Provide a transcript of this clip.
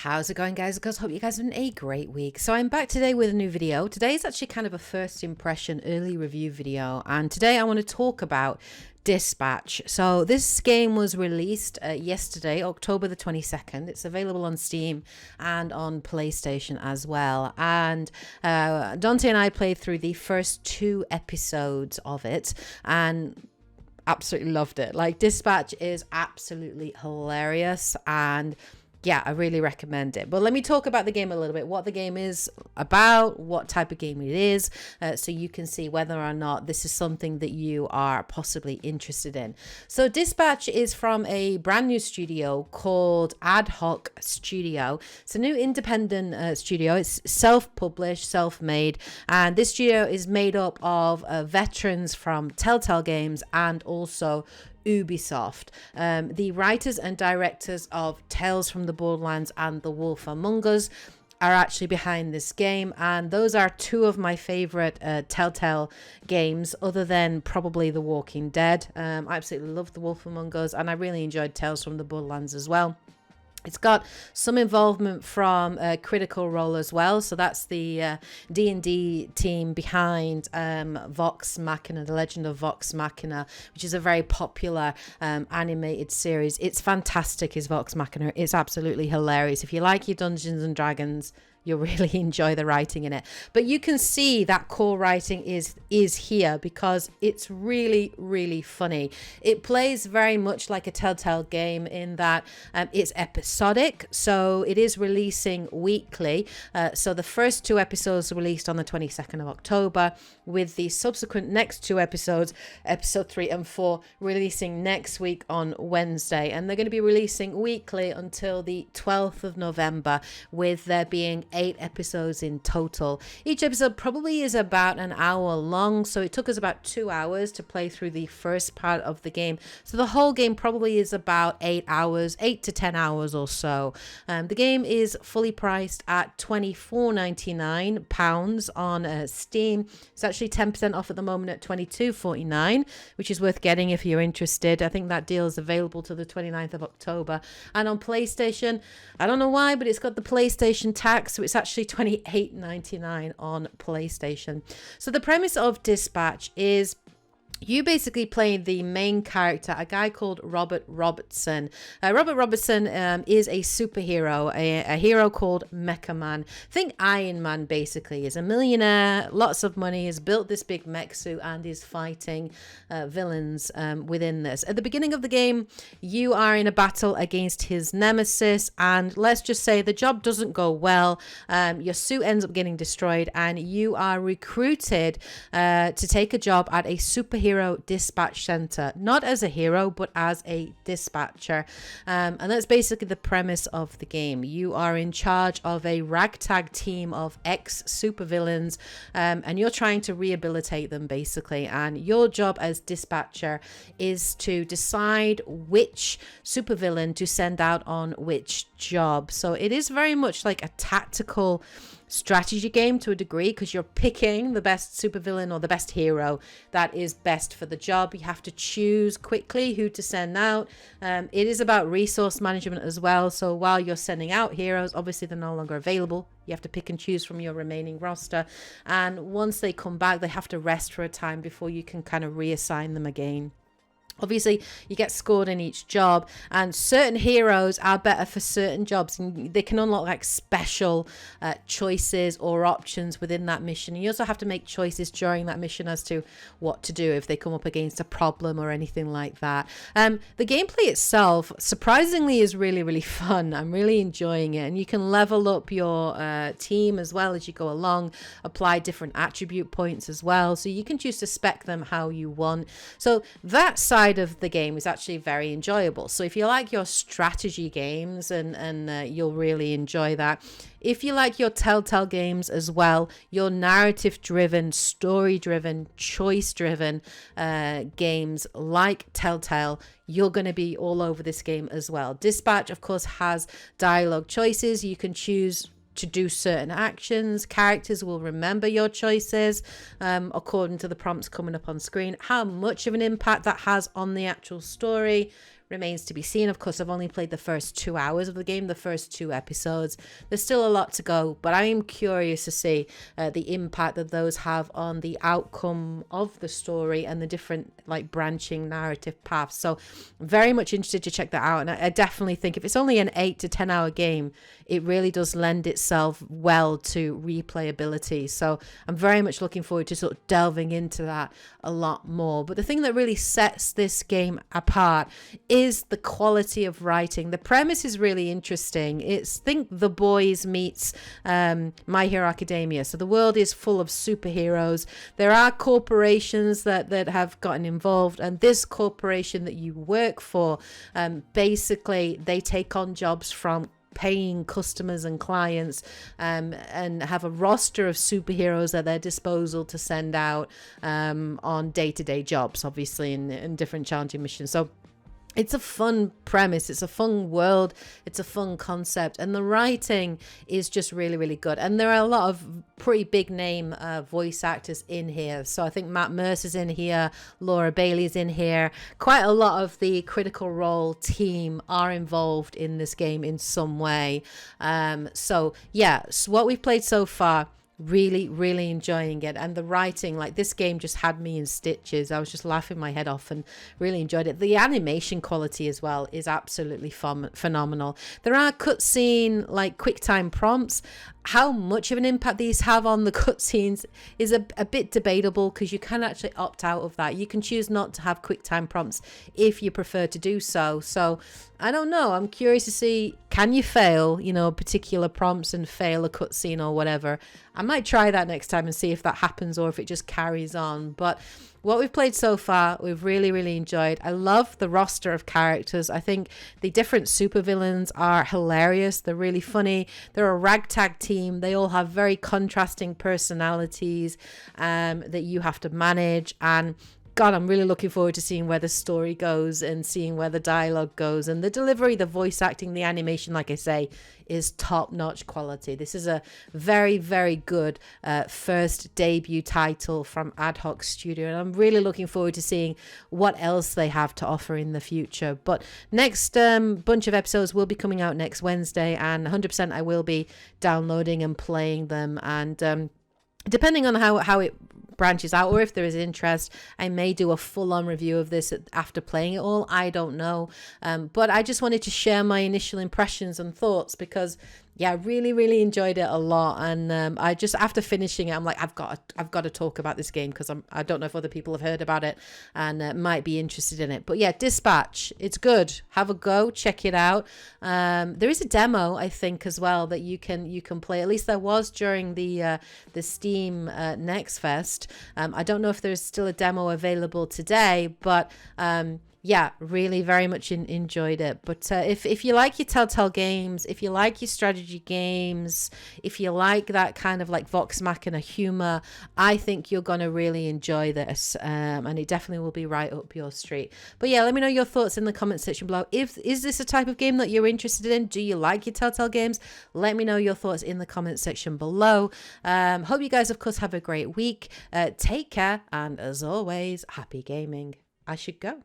How's it going, guys? Of hope you guys are having a great week. So I'm back today with a new video. Today is actually kind of a first impression early review video, and today I want to talk about Dispatch. So this game was released yesterday, October the 22nd. It's available on Steam and on PlayStation as well. And Dante and I played through the first 2 episodes of it and absolutely loved it. Like, Dispatch is absolutely hilarious, and yeah, I really recommend it. But let me talk about the game a little bit, what the game is about, what type of game it is, so you can see whether or not this is something that you are possibly interested in. So Dispatch is from a brand new studio called Ad-Hoc Studio. It's a new independent studio. It's self-published, self-made, and this studio is made up of veterans from Telltale Games and also Ubisoft. The writers and directors of Tales from the Borderlands and The Wolf Among Us are actually behind this game, and those are 2 of my favorite Telltale games, other than probably The Walking Dead. I absolutely love The Wolf Among Us, and I really enjoyed Tales from the Borderlands as well. It's got some involvement from Critical Role as well. So that's the D&D team behind Vox Machina, The Legend of Vox Machina, which is a very popular animated series. It's fantastic, is Vox Machina. It's absolutely hilarious. If you like your Dungeons and Dragons, you'll really enjoy the writing in it. But you can see that core writing is here because it's really, really funny. It plays very much like a Telltale game in that it's episodic. So it is releasing weekly. So the first 2 episodes are released on the 22nd of October, with the subsequent next 2 episodes, episode 3 and 4, releasing next week on Wednesday. And they're going to be releasing weekly until the 12th of November, with there being 8 episodes in total. Each episode probably is about an hour long, so it took us about 2 hours to play through the first part of the game. So the whole game probably is about 8 hours, 8 to 10 hours or so. The game is fully priced at £24.99 on Steam. It's actually 10% off at the moment at £22.49, which is worth getting if you're interested. I think that deal is available to the 29th of October. And on PlayStation, I don't know why, but it's got the PlayStation tax, so it's actually $28.99 on PlayStation. So the premise of Dispatch is you basically play the main character, a guy called Robert Robertson. Robert Robertson is a superhero, a hero called Mecha Man. Think Iron Man, basically. Is a millionaire, lots of money, has built this big mech suit and is fighting villains within this. At the beginning of the game, you are in a battle against his nemesis, and let's just say the job doesn't go well. Your suit ends up getting destroyed, and you are recruited to take a job at a superhero dispatch center, not as a hero but as a dispatcher, and that's basically the premise of the game. You are in charge of a ragtag team of ex supervillains, and you're trying to rehabilitate them basically, and your job as dispatcher is to decide which supervillain to send out on which job. So it is very much like a tactical strategy game to a degree, because you're picking the best supervillain or the best hero that is best for the job. You have to choose quickly who to send out. It is about resource management as well. So while you're sending out heroes, obviously they're no longer available. You have to pick and choose from your remaining roster. And once they come back, they have to rest for a time before you can kind of reassign them again. Obviously, you get scored in each job, and certain heroes are better for certain jobs, and they can unlock like special choices or options within that mission. And you also have to make choices during that mission as to what to do if they come up against a problem or anything like that. The gameplay itself, surprisingly, is really, really fun. I'm really enjoying it, and you can level up your team as well as you go along, apply different attribute points as well, so you can choose to spec them how you want. So that side of the game is actually very enjoyable. So if you like your strategy games, and you'll really enjoy that. If you like your Telltale games as well, your narrative driven, story driven, choice driven games like Telltale, you're going to be all over this game as well. Dispatch, of course, has dialogue choices. You can choose to do certain actions. Characters will remember your choices according to the prompts coming up on screen. How much of an impact that has on the actual story remains to be seen. Of course, I've only played the first 2 hours of the game, the first 2 episodes. There's still a lot to go, but I am curious to see the impact that those have on the outcome of the story and the different like branching narrative paths. So very much interested to check that out. And I definitely think if it's only an 8 to 10 hour game, it really does lend itself well to replayability. So I'm very much looking forward to sort of delving into that a lot more. But the thing that really sets this game apart is the quality of writing. The premise is really interesting. It's think The Boys meets My Hero Academia. So the world is full of superheroes. There are corporations that have gotten involved, and this corporation that you work for, basically they take on jobs from paying customers and clients, and have a roster of superheroes at their disposal to send out on day-to-day jobs, obviously in different challenging missions. So it's a fun premise, it's a fun world, it's a fun concept, and the writing is just really, really good. And there are a lot of pretty big name voice actors in here. So I think Matt Mercer's in here, Laura Bailey's in here. Quite a lot of the Critical Role team are involved in this game in some way. So what we've played so far, really, really enjoying it. And the writing, like this game just had me in stitches. I was just laughing my head off and really enjoyed it. The animation quality as well is absolutely phenomenal. There are cutscene like quick time prompts. How much of an impact these have on the cutscenes is a bit debatable, because you can actually opt out of that. You can choose not to have quick time prompts if you prefer to do so. So I don't know. I'm curious to see, can you fail, particular prompts and fail a cutscene or whatever? I might try that next time and see if that happens or if it just carries on. But what we've played so far, we've really, really enjoyed. I love the roster of characters. I think the different supervillains are hilarious. They're really funny. They're a ragtag team. They all have very contrasting personalities that you have to manage. And God, I'm really looking forward to seeing where the story goes and seeing where the dialogue goes. And the delivery, the voice acting, the animation, like I say, is top-notch quality. This is a very, very good first debut title from Ad-Hoc Studio. And I'm really looking forward to seeing what else they have to offer in the future. But next bunch of episodes will be coming out next Wednesday. And 100% I will be downloading and playing them. And depending on how it branches out, or if there is interest, I may do a full-on review of this after playing it all. I don't know, but I just wanted to share my initial impressions and thoughts, because I really, really enjoyed it a lot. And I just, after finishing it, I'm like, I've got to talk about this game, because I don't know if other people have heard about it and might be interested in it. But Dispatch, it's good. Have a go, check it out. There is a demo, I think, as well, that you can play. At least there was during the Steam Next Fest. I don't know if there's still a demo available today, but really very much enjoyed it. But if you like your Telltale games, if you like your strategy games, if you like that kind of like Vox Machina humor, I think you're going to really enjoy this, and it definitely will be right up your street. But let me know your thoughts in the comment section below. Is this a type of game that you're interested in? Do you like your Telltale games? Let me know your thoughts in the comment section below. Hope you guys, of course, have a great week. Take care, and as always, happy gaming. I should go.